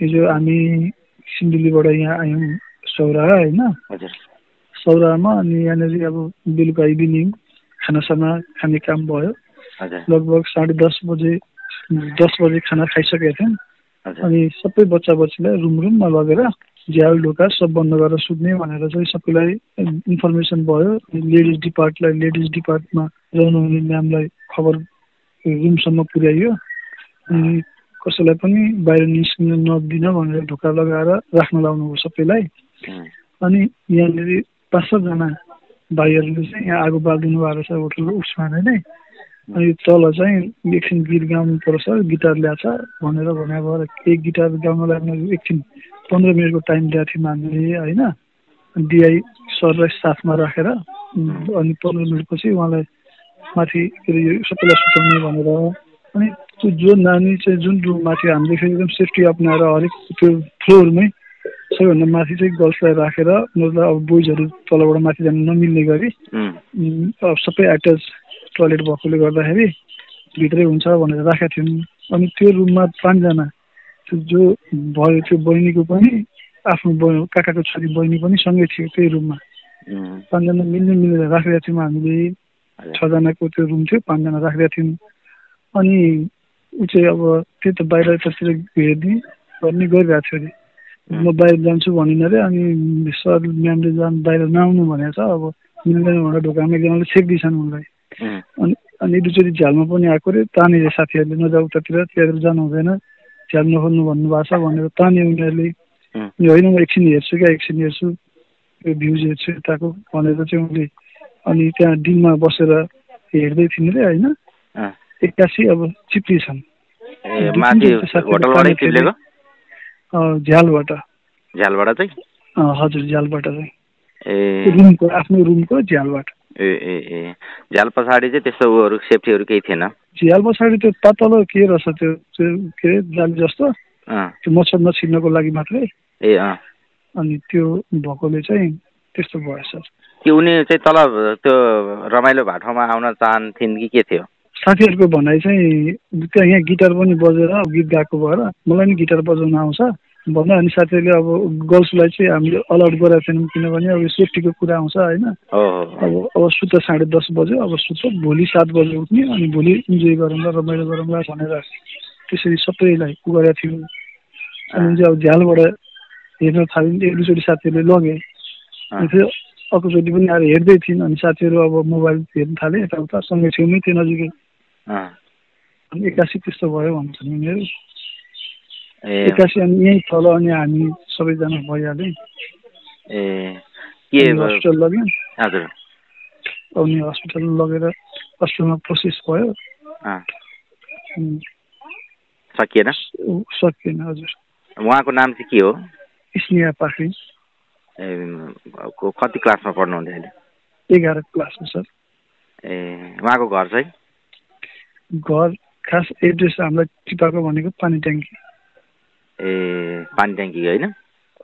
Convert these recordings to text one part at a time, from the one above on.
हिजो हामी सिन्धुलीबाट यहाँ आयौँ सौराहा होइन। हजुर सौराहामा अनि यहाँनिर अब बेलुका इभिनिङ खानासाना खाने काम भयो। लगभग 10:30 बजे खाना खाइसकेका थियौँ। अनि सबै बच्चा बच्चीलाई रुममा लगेर झ्याल ढोका सब बन्द गरेर सुत्ने भनेर चाहिँ सबैलाई इन्फर्मेसन भयो। लेडिज डिपार्टमा रहनुहुने म्यामलाई खबर रुमसम्म पुर्याइयो। अनि कसैलाई पनि बाहिर निस्किन नदिन भनेर ढोका लगाएर राख्न लाउनुभयो सबैलाई। अनि यहाँनिर 5-7 जना भाइहरूले चाहिँ यहाँ आगो बालिदिनु भएको रहेछ होटलको उसमा नै। अनि तल चाहिँ एकछिन गीत गाउनु पर्छ, गिटार ल्याछ भनेर भएर एक गिटार गाउनलाई एकछिन 15 मिनटको टाइम दिएको थियौँ हामीले होइन। डिआई सरलाई साथमा राखेर अनि 15 मिनटपछि उहाँलाई माथि सबैलाई सुताउने भनेर। अनि त्यो जो नानी चाहिँ जुन रुममा थियो हामीले फेरि एकदम सेफ्टी अप्नाएर हरेक त्यो फ्लोरमै सबैभन्दा माथि चाहिँ गर्ल्सलाई राखेर मतलब अब बोइजहरू तलबाट माथि जानु नमिल्ने गरी अब सबै एट्याच टोयलेट भएकोले गर्दाखेरि भित्रै हुन्छ भनेर राखेका थियौँ। अनि त्यो रुममा 5 जना जो भयो त्यो बहिनीको पनि आफ्नो काकाको छोरी बहिनी पनि सँगै थियो त्यही रुममा। 5 जना मिलेर राखेका थियौँ हामीले। 6 जनाको त्यो रुम थियो, 5 जना राखेका थियौँ। अनि ऊ चाहिँ अब त्यो त बाहिर यतातिर हेर्ने गर्ने गरिरहेको थियो अरे। म बाहिर जान्छु भनिन अरे। अनि सर म्यामले बाहिर नआउनु भनेको छ। अब मिल्दैन भनेर ढोकामा एकजनाले छेक्दिछन् उनलाई। अनि दुईचोटि झ्यालमा पनि आएको अरे। ताने साथीहरूले नजाऊ उतातिर, त्यहाँतिर जानु हुँदैन, झ्याल नखोल्नु भन्नुभएको छ भनेर ताने उनीहरूले। होइन म एकछिन हेर्छु त्यो भ्युज हेर्छु यताको भनेर चाहिँ उनले। अनि त्यहाँ दिनमा बसेर हेर्दै थिइन् अरे होइन। एक्कासी अब चिप्लिछन् झ्यालबाट चाहिँ। हजुर झ्यालबाट चाहिँ रुमको आफ्नो रुमको झ्यालबाट। झ्याल पछाडि चाहिँ त्यस्तो उहरू सेफ्टीहरू केही थिएन। झ्याल पछाडि त्यो पातलो के रहेछ त्यो के अरे जाली जस्तो त्यो मच्छर नछिर्नको लागि मात्रै। अनि त्यो भएकोले चाहिँ त्यस्तो भयो सर। कि उनी चाहिँ तल त्यो रमाइलो भाटामा आउन चाहन्थिन् कि के थियो? साथीहरूको भनाइ चाहिँ त्यहाँ यहाँ गिटार पनि बजेर गीत गाएको भएर मलाई नि गिटार बजाउन आउँछ भन्दा। अनि साथीहरूले अब गर्ल्सलाई चाहिँ हामीले अलाउड गरेका थिएनौँ किनभने अब सेफ्टीको कुरा आउँछ होइन। अब सुत 10:30 बज्यो, अब सुत भोलि 7 बजे उठ्ने अनि भोलि इन्जोय गरौँला रमाइलो गरौँला भनेर त्यसरी सबैलाई उ गरेका थियौँ। अनि चाहिँ अब झ्यालबाट हेर्न थाल्यौँ। एक दुईचोटि साथीहरूले लगे अनि फेरि अर्कोचोटि पनि आएर हेर्दै थिइन्। अनि साथीहरू अब मोबाइल हेर्न थाले यताउता सँगै छेउमै थियो नजिकै। अनि एक्कासी त्यस्तो भयो भन्छन् उनीहरू। एक्कासी अनि यहीँ तल अनि हामी सबैजना भइहाल्यौँ। हस्पिटल लग्यौँ। अनि हस्पिटल लगेर हस्पिटलमा प्रोसेस भयो। सकिएन हजुर। उहाँको नाम चाहिँ के हो? स्नेहा पाखरिन। कति क्लासमा पढ्नुहुन्थ्यो अहिले? 11 क्लासमा सर। उहाँको घर चाहिँ? घर खास एड्रेस हामीलाई टिपाको भनेको पानी ट्याङ्की। पानी ट्याङ्की होइन?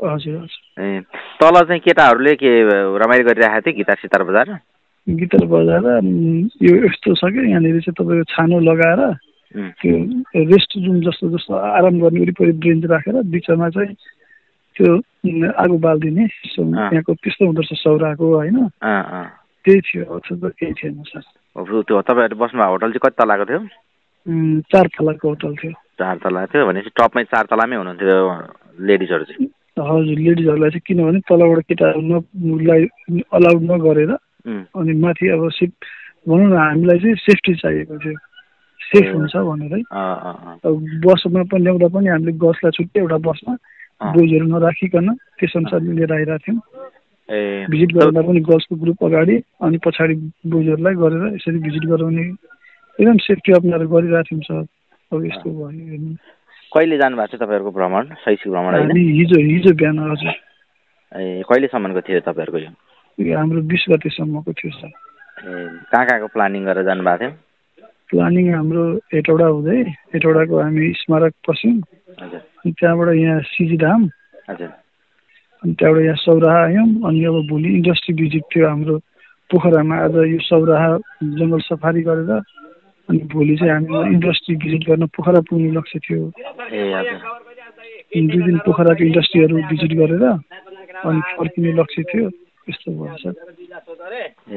हजुर हजुर। तल चाहिँ केटाहरूले के रमाइलो गरिरहेको थियो गिटार सितार बजाएर? गिटार बजाएर यो यस्तो छ कि यहाँनिर चाहिँ तपाईँको छानो लगाएर त्यो रेस्ट रुम जस्तो आराम गर्ने वरिपरि बेन्च राखेर बिचमा चाहिँ त्यो आगो बालिदिने यहाँको त्यस्तो हुँदो रहेछ सौराको होइन। त्यही थियो, अरू केही थिएन सर। त्यो तपाईँहरू बस्नुभएको होटल चाहिँ कति तलाको थियो? 4 तलाको होटल थियो। 4 तला थियो भनेपछि टपमै 4 तलामै हुनुहुन्थ्यो लेडिजहरू चाहिँ? हजुर लेडिजहरूलाई चाहिँ किनभने तलबाट केटाहरूलाई अलाउड नगरेर अनि माथि अब सिट भनौँ न हामीलाई चाहिँ सेफ्टी चाहिएको थियो, सेफ हुन्छ भनेर। अब बसमा पनि ल्याउँदा पनि हामीले गर्ल्सलाई छुट्टै एउटा बसमा बोइजहरू नराखिकन त्यस अनुसारले लिएर आइरहेको थियौँ। भिजिट गर्दा पनि गर्ल्सको ग्रुप अगाडि अनि पछाडि बोइजहरूलाई गरेर यसरी भिजिट गराउने एकदम सेफ्टी अप्नाएर गरिरहेको थियौँ सर। अब यस्तो भयो। कहिले जानुभएको थियो तपाईँहरूको भ्रमण, शैक्षिक भ्रमण होइन? हिजो बिहान हजुर। कहिलेसम्मको थियो तपाईँहरूको यो? हाम्रो 20 गतेसम्मको थियो सर। कहाँको प्लानिङ गरेर जानुभएको थियो? प्लानिङ हाम्रो हेटौडा हुँदै हेटौडाको हामी स्मारक पस्यौँ। अनि त्यहाँबाट यहाँ सिजीधाम, अनि त्यहाँबाट यहाँ सौराहा आयौँ। अनि अब भोलि इन्डस्ट्री भिजिट थियो हाम्रो पोखरामा। आज यो सौराहा जङ्गल सफारी गरेर अनि भोलि चाहिँ हामी इन्डस्ट्री भिजिट गर्न पोखरा पुग्ने लक्ष्य थियो। 2 दिन पोखराको इन्डस्ट्रीहरू भिजिट गरेर अनि फर्किने लक्ष्य थियो। यस्तो भयो सर। ए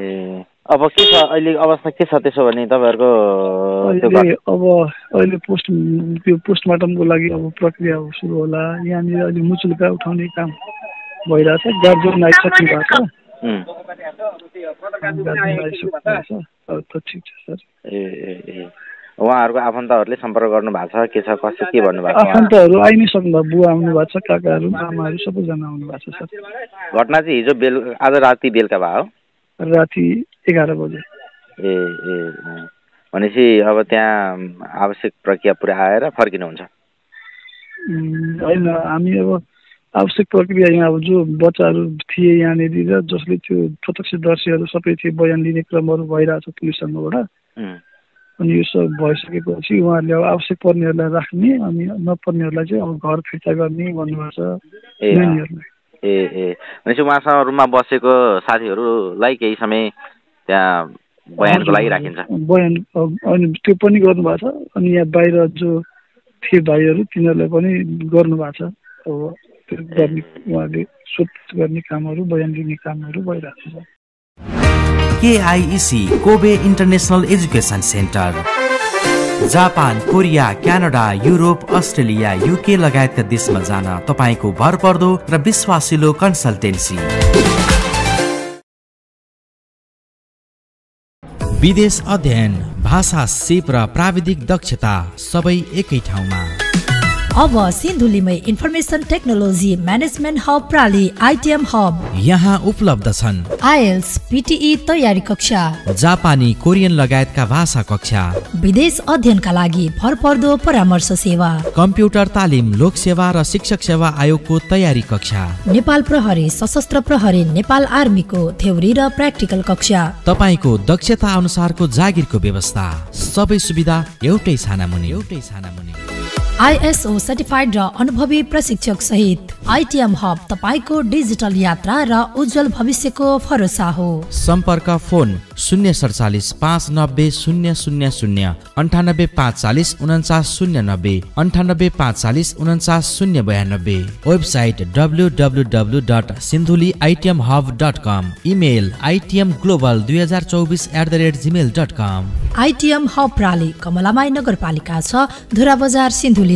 अब के छ अहिले अवस्था के छ त्यसो भने तपाईँहरूको? अहिले पोस्टमार्टमको लागि अब प्रक्रिया सुरु होला। यहाँनिर अहिले मुचुल्का उठाउने काम भइरहेछ। गार्जियन आइसक्नु भएको छ। ठिक छ सर। ए उहाँहरूको आफन्तहरूले सम्पर्क गर्नु भएको छ? के छ कसो के भन्नुभएको? आफन्तहरू आइ नै सक्नु भयो। बुवा आउनु भएको छ, काकाहरू आमाहरू सबैजना आउनु भएको छ सर। घटना चाहिँ हिजो आज राति बेलुका भयो? राति 11 बजे। ए भनेपछि अब त्यहाँ आवश्यक प्रक्रिया पुरा आएर फर्किनुहुन्छ? होइन, हामी अब आवश्यक प्रक्रिया यहाँ अब जो बच्चाहरू थिए यहाँनिर र जसले त्यो प्रत्यक्षदर्शीहरू सबै थिए बयान लिने क्रमहरू भइरहेछ पुलिससँगबाट। अनि यो सब भइसकेपछि उहाँहरूले अब आवश्यक पर्नेहरूलाई राख्ने अनि नपर्नेहरूलाई चाहिँ अब घर फिर्ता गर्ने भन्नुभएको छ नानीहरूलाई। भनेपछि उहाँसँग रुममा बसेको साथीहरूलाई केही समय त्यहाँ बयानको लागि राखिन्छ? बयान अनि त्यो पनि गर्नुभएको छ। अनि यहाँ बाहिर जो थिए भाइहरू तिनीहरूलाई पनि गर्नुभएको छ। अब त्यो गर्ने उहाँले सोधपुछ गर्ने कामहरू बयान लिने कामहरू भइरहेको छ। KIEC Kobe international education centre Japan, Korea, Canada, Europe, Australia, UK लगायतका देशमा जान तपाईको भरपर्दो र विश्वासिलो कन्सल्टेन्सी। विदेश अध्ययन, भाषा सिप र प्राविधिक दक्षता सबै एकै ठाउँमा। अब सिन्धुलीमै इन्फर्मेसन टेक्नोलोजी म्यानेजमेन्ट हब प्राली ITM हब यहाँ उपलब्ध छन्। IELTS, PTE तयारी कक्षा, जापानी, कोरियन लगायतका भाषा कक्षा, विदेश अध्ययनका लागि भरपर्दो परामर्श सेवा, कम्प्युटर तालिम, लोक सेवा र शिक्षक सेवा आयोगको तयारी कक्षा, नेपाल प्रहरी, सशस्त्र प्रहरी, नेपाल आर्मीको थ्योरी र प्र्याक्टिकल कक्षा, तपाईको दक्षता अनुसारको जागिरको व्यवस्था, सबै सुविधा एउटै छानामुनि। ISO सर्टिफाइड र अनुभवी प्रशिक्षक सहित ITM हब तपाईको डिजिटल यात्रा र उज्जवल भविष्यको भरोसा हो। सम्पर्क phone 047 590 000, 98 540 4909, 98 540 4992, website www.sindhuliitemhub.com, email itmglobal2024@gmail.com। ITM hub प्राली कमलामाई नगरपालिका 6, धुरा बजार, सिन्धुली।